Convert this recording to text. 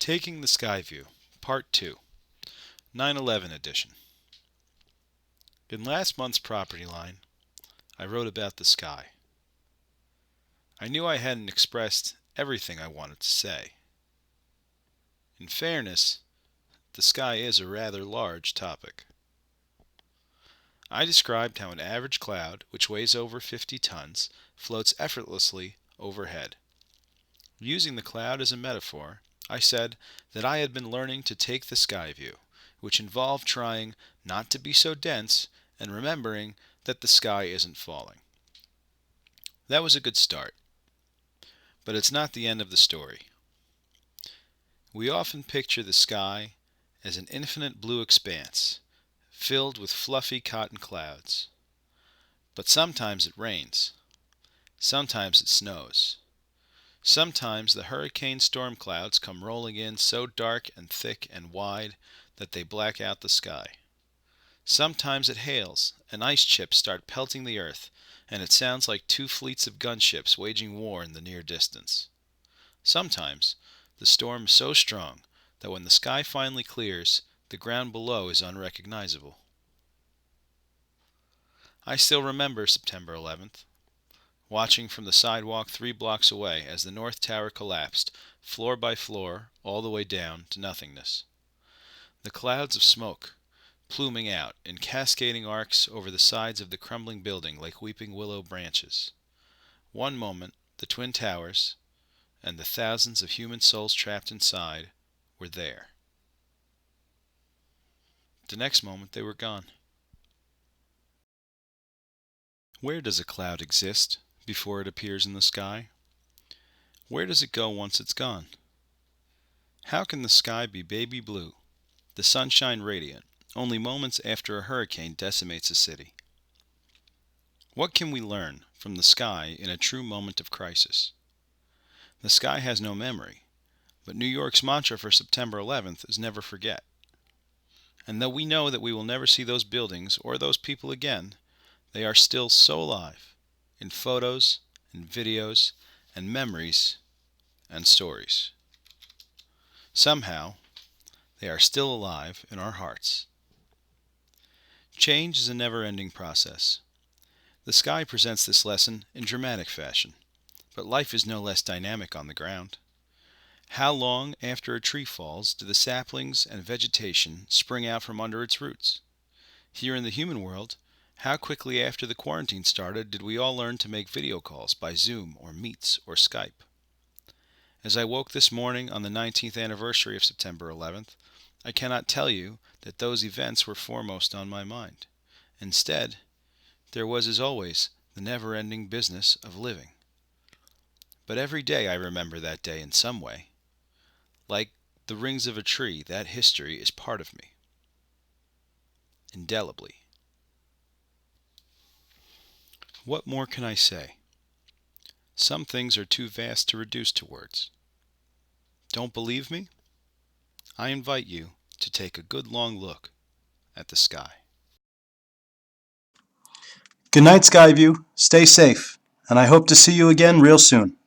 Taking the Skyview, Part 2, 9/11 edition. In last month's property line, I wrote about the sky. I knew I hadn't expressed everything I wanted to say. In fairness, the sky is a rather large topic. I described how an average cloud, which weighs over 50 tons, floats effortlessly overhead. Using the cloud as a metaphor, I said that I had been learning to take the sky view, which involved trying not to be so dense and remembering that the sky isn't falling. That was a good start, but it's not the end of the story. We often picture the sky as an infinite blue expanse, filled with fluffy cotton clouds. But sometimes it rains. Sometimes it snows. Sometimes the hurricane storm clouds come rolling in so dark and thick and wide that they black out the sky. Sometimes it hails, and ice chips start pelting the earth, and it sounds like two fleets of gunships waging war in the near distance. Sometimes the storm is so strong that when the sky finally clears, the ground below is unrecognizable. I still remember September 11th. Watching from the sidewalk 3 blocks away as the North Tower collapsed, floor by floor, all the way down to nothingness. The clouds of smoke, pluming out in cascading arcs over the sides of the crumbling building like weeping willow branches. One moment, the Twin Towers, and the thousands of human souls trapped inside, were there. The next moment, they were gone. Where does a cloud exist before it appears in the sky? Where does it go once it's gone? How can the sky be baby blue, the sunshine radiant, only moments after a hurricane decimates a city? What can we learn from the sky in a true moment of crisis? The sky has no memory, but New York's mantra for September 11th is never forget. And though we know that we will never see those buildings or those people again, they are still so alive in photos and videos and memories and stories. Somehow, they are still alive in our hearts. Change is a never-ending process. The sky presents this lesson in dramatic fashion, but life is no less dynamic on the ground. How long after a tree falls do the saplings and vegetation spring out from under its roots? Here in the human world, how quickly after the quarantine started did we all learn to make video calls by Zoom or Meets or Skype? As I woke this morning on the 19th anniversary of September 11th, I cannot tell you that those events were foremost on my mind. Instead, there was, as always, the never-ending business of living. But every day I remember that day in some way. Like the rings of a tree, that history is part of me. Indelibly. What more can I say? Some things are too vast to reduce to words. Don't believe me? I invite you to take a good long look at the sky. Good night, Skyview. Stay safe, and I hope to see you again real soon.